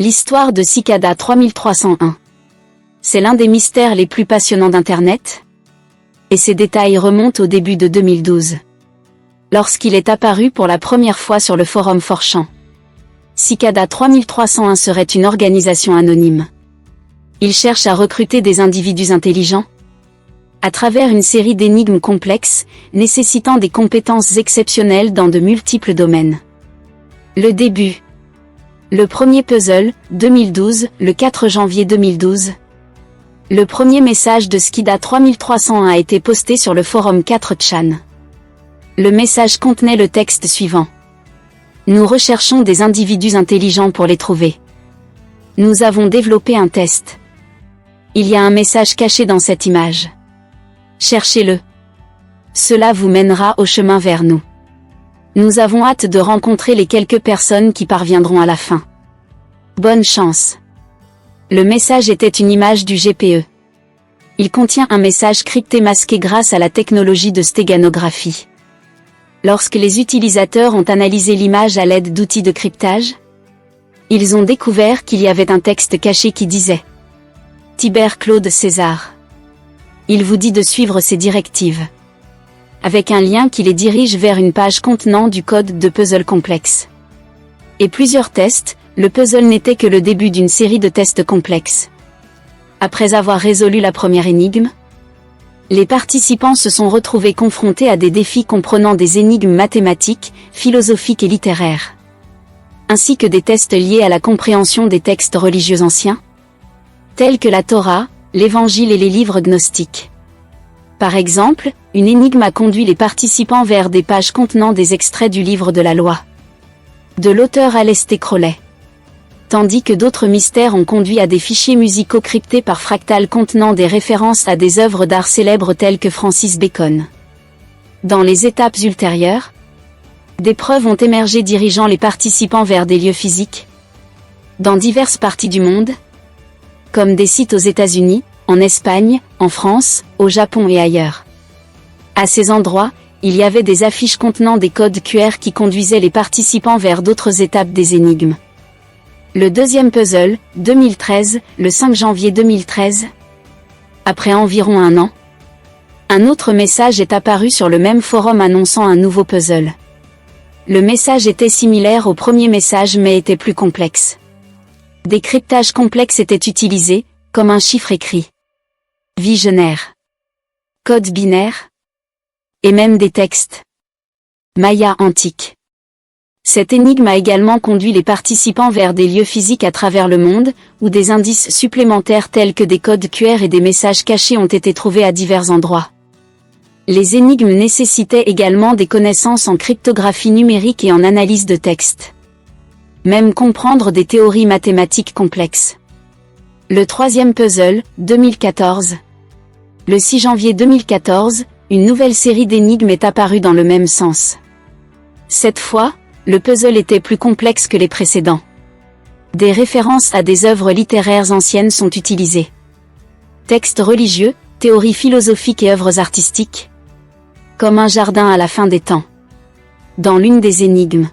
L'histoire de Cicada 3301. C'est l'un des mystères les plus passionnants d'Internet. Et ses détails remontent au début de 2012. Lorsqu'il est apparu pour la première fois sur le forum 4chan. Cicada 3301 serait une organisation anonyme. Il cherche à recruter des individus intelligents à travers une série d'énigmes complexes, nécessitant des compétences exceptionnelles dans de multiples domaines. Le début. Le premier puzzle, 2012, le 4 janvier 2012. Le premier message de Cicada 3301 a été posté sur le forum 4chan. Le message contenait le texte suivant. Nous recherchons des individus intelligents pour les trouver. Nous avons développé un test. Il y a un message caché dans cette image. Cherchez-le. Cela vous mènera au chemin vers nous. Nous avons hâte de rencontrer les quelques personnes qui parviendront à la fin. Bonne chance. Le message était une image du GPE. Il contient un message crypté masqué grâce à la technologie de stéganographie. Lorsque les utilisateurs ont analysé l'image à l'aide d'outils de cryptage, ils ont découvert qu'il y avait un texte caché qui disait « Tibère Claude César. Il vous dit de suivre ses directives. » Avec un lien qui les dirige vers une page contenant du code de puzzle complexe. Et plusieurs tests, le puzzle n'était que le début d'une série de tests complexes. Après avoir résolu la première énigme, les participants se sont retrouvés confrontés à des défis comprenant des énigmes mathématiques, philosophiques et littéraires, ainsi que des tests liés à la compréhension des textes religieux anciens, tels que la Torah, l'Évangile et les livres gnostiques. Par exemple, une énigme a conduit les participants vers des pages contenant des extraits du livre de la loi, de l'auteur Aleister Crowley. Tandis que d'autres mystères ont conduit à des fichiers musicaux cryptés par fractal contenant des références à des œuvres d'art célèbres telles que Francis Bacon. Dans les étapes ultérieures, des preuves ont émergé dirigeant les participants vers des lieux physiques, dans diverses parties du monde, comme des sites aux États-Unis, en Espagne, en France, au Japon et ailleurs. À ces endroits, il y avait des affiches contenant des codes QR qui conduisaient les participants vers d'autres étapes des énigmes. Le deuxième puzzle, 2013, le 5 janvier 2013. Après environ un an, un autre message est apparu sur le même forum annonçant un nouveau puzzle. Le message était similaire au premier message mais était plus complexe. Des cryptages complexes étaient utilisés, comme un chiffre écrit, visionnaire, code binaire, et même des textes Maya antiques. Cette énigme a également conduit les participants vers des lieux physiques à travers le monde, où des indices supplémentaires tels que des codes QR et des messages cachés ont été trouvés à divers endroits. Les énigmes nécessitaient également des connaissances en cryptographie numérique et en analyse de texte. Même comprendre des théories mathématiques complexes. Le troisième puzzle, 2014. Le 6 janvier 2014, une nouvelle série d'énigmes est apparue dans le même sens. Cette fois, le puzzle était plus complexe que les précédents. Des références à des œuvres littéraires anciennes sont utilisées. Textes religieux, théories philosophiques et œuvres artistiques. Comme un jardin à la fin des temps. Dans l'une des énigmes,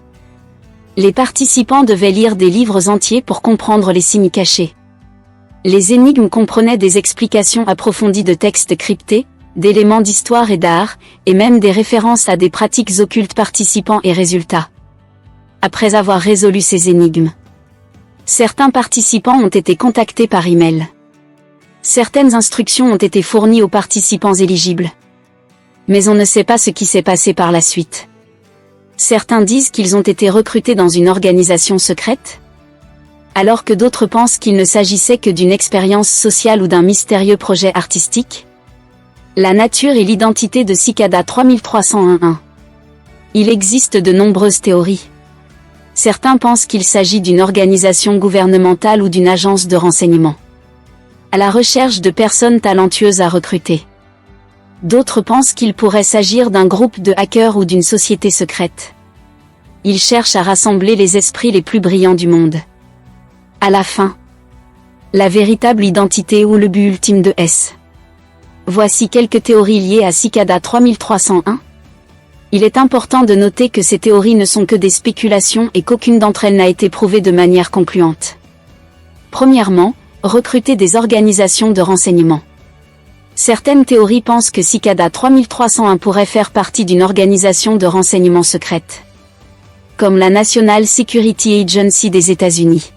les participants devaient lire des livres entiers pour comprendre les signes cachés. Les énigmes comprenaient des explications approfondies de textes cryptés, d'éléments d'histoire et d'art, et même des références à des pratiques occultes participants et résultats. Après avoir résolu ces énigmes, certains participants ont été contactés par email. Certaines instructions ont été fournies aux participants éligibles. Mais on ne sait pas ce qui s'est passé par la suite. Certains disent qu'ils ont été recrutés dans une organisation secrète, alors que d'autres pensent qu'il ne s'agissait que d'une expérience sociale ou d'un mystérieux projet artistique. La nature et l'identité de Cicada 3301. Il existe de nombreuses théories. Certains pensent qu'il s'agit d'une organisation gouvernementale ou d'une agence de renseignement, à la recherche de personnes talentueuses à recruter. D'autres pensent qu'il pourrait s'agir d'un groupe de hackers ou d'une société secrète. Ils cherchent à rassembler les esprits les plus brillants du monde. À la fin, la véritable identité ou le but ultime de S. Voici quelques théories liées à Cicada 3301. Il est important de noter que ces théories ne sont que des spéculations et qu'aucune d'entre elles n'a été prouvée de manière concluante. Premièrement, recruter des organisations de renseignement. Certaines théories pensent que Cicada 3301 pourrait faire partie d'une organisation de renseignement secrète, comme la National Security Agency des États-Unis,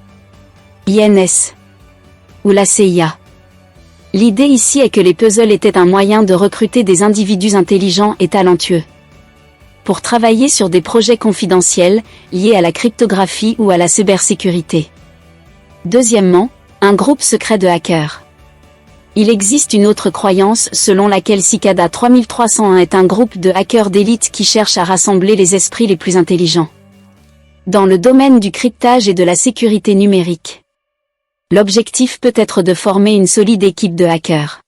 INS, ou la CIA. L'idée ici est que les puzzles étaient un moyen de recruter des individus intelligents et talentueux pour travailler sur des projets confidentiels liés à la cryptographie ou à la cybersécurité. Deuxièmement, un groupe secret de hackers. Il existe une autre croyance selon laquelle Cicada 3301 est un groupe de hackers d'élite qui cherche à rassembler les esprits les plus intelligents dans le domaine du cryptage et de la sécurité numérique. L'objectif peut être de former une solide équipe de hackers.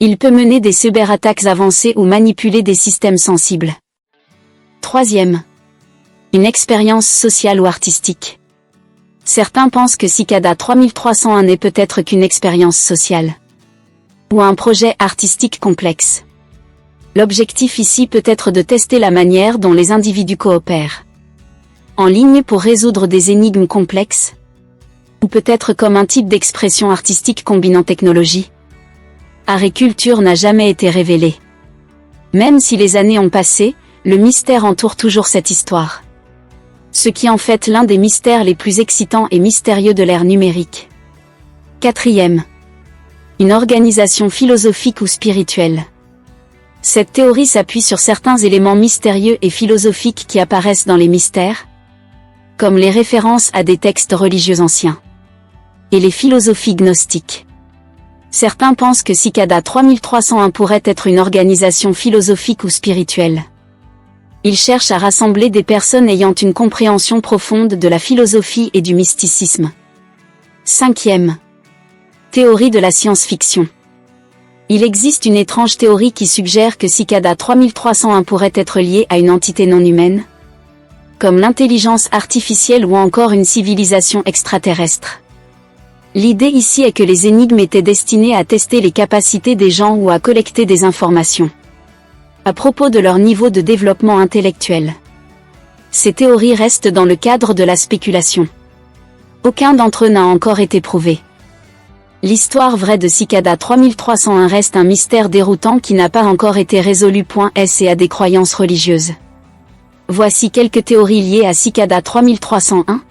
Il peut mener des cyberattaques avancées ou manipuler des systèmes sensibles. Troisième, une expérience sociale ou artistique. Certains pensent que Cicada 3301 n'est peut-être qu'une expérience sociale ou un projet artistique complexe. L'objectif ici peut être de tester la manière dont les individus coopèrent en ligne pour résoudre des énigmes complexes, ou peut-être comme un type d'expression artistique combinant technologie. Art et culture n'a jamais été révélé. Même si les années ont passé, le mystère entoure toujours cette histoire. Ce qui en fait l'un des mystères les plus excitants et mystérieux de l'ère numérique. Quatrième, une organisation philosophique ou spirituelle. Cette théorie s'appuie sur certains éléments mystérieux et philosophiques qui apparaissent dans les mystères, comme les références à des textes religieux anciens et les philosophies gnostiques. Certains pensent que Cicada 3301 pourrait être une organisation philosophique ou spirituelle. Ils cherchent à rassembler des personnes ayant une compréhension profonde de la philosophie et du mysticisme. Cinquième, théorie de la science-fiction. Il existe une étrange théorie qui suggère que Cicada 3301 pourrait être lié à une entité non humaine, comme l'intelligence artificielle ou encore une civilisation extraterrestre. L'idée ici est que les énigmes étaient destinées à tester les capacités des gens ou à collecter des informations à propos de leur niveau de développement intellectuel. Ces théories restent dans le cadre de la spéculation. Aucun d'entre eux n'a encore été prouvé. L'histoire vraie de Cicada 3301 reste un mystère déroutant qui n'a pas encore été résolu. Et à des croyances religieuses. Voici quelques théories liées à Cicada 3301.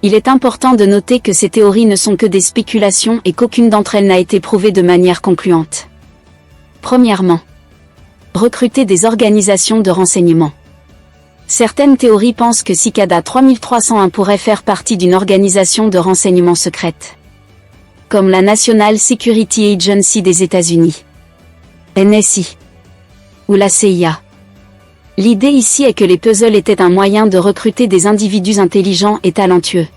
Il est important de noter que ces théories ne sont que des spéculations et qu'aucune d'entre elles n'a été prouvée de manière concluante. Premièrement, recruter des organisations de renseignement. Certaines théories pensent que Cicada 3301 pourrait faire partie d'une organisation de renseignement secrète, comme la National Security Agency des États-Unis, NSI, ou la CIA. L'idée ici est que les puzzles étaient un moyen de recruter des individus intelligents et talentueux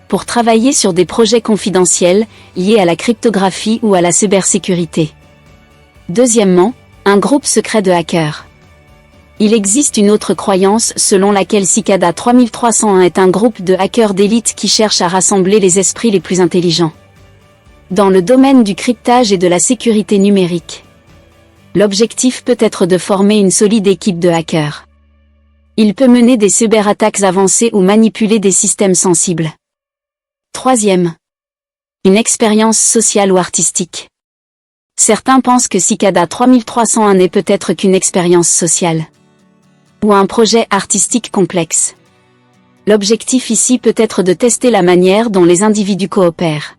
pour travailler sur des projets confidentiels liés à la cryptographie ou à la cybersécurité. Deuxièmement, un groupe secret de hackers. Il existe une autre croyance selon laquelle Cicada 3301 est un groupe de hackers d'élite qui cherche à rassembler les esprits les plus intelligents dans le domaine du cryptage et de la sécurité numérique. L'objectif peut être de former une solide équipe de hackers. Il peut mener des cyberattaques avancées ou manipuler des systèmes sensibles. Troisième, une expérience sociale ou artistique. Certains pensent que Cicada 3301 n'est peut-être qu'une expérience sociale ou un projet artistique complexe. L'objectif ici peut être de tester la manière dont les individus coopèrent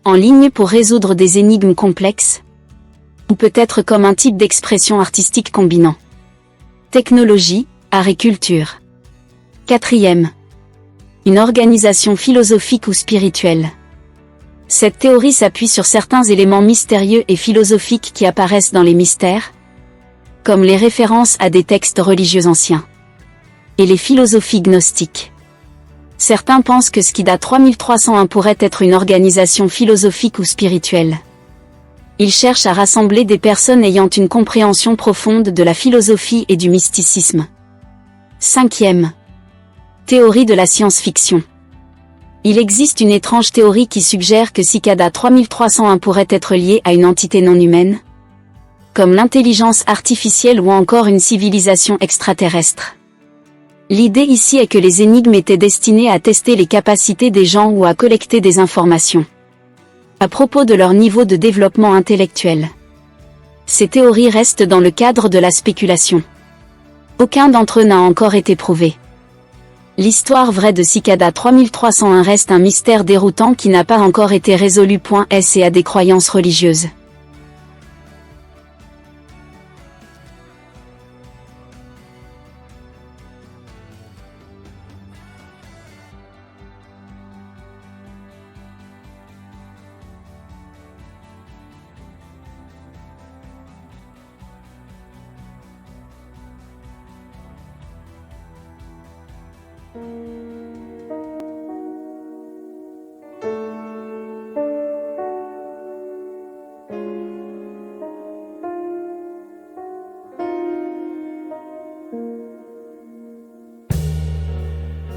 en ligne pour résoudre des énigmes complexes, ou peut-être comme un type d'expression artistique combinant technologie, art et culture. Quatrième, une organisation philosophique ou spirituelle. Cette théorie s'appuie sur certains éléments mystérieux et philosophiques qui apparaissent dans les mystères, comme les références à des textes religieux anciens et les philosophies gnostiques. Certains pensent que Cicada 3301 pourrait être une organisation philosophique ou spirituelle. Ils cherchent à rassembler des personnes ayant une compréhension profonde de la philosophie et du mysticisme. Cinquième, théorie de la science-fiction. Il existe une étrange théorie qui suggère que Cicada 3301 pourrait être lié à une entité non humaine, comme l'intelligence artificielle ou encore une civilisation extraterrestre. L'idée ici est que les énigmes étaient destinées à tester les capacités des gens ou à collecter des informations à propos de leur niveau de développement intellectuel. Ces théories restent dans le cadre de la spéculation. Aucun d'entre eux n'a encore été prouvé. L'histoire vraie de Cicada 3301 reste un mystère déroutant qui n'a pas encore été résolu. S et a des croyances religieuses.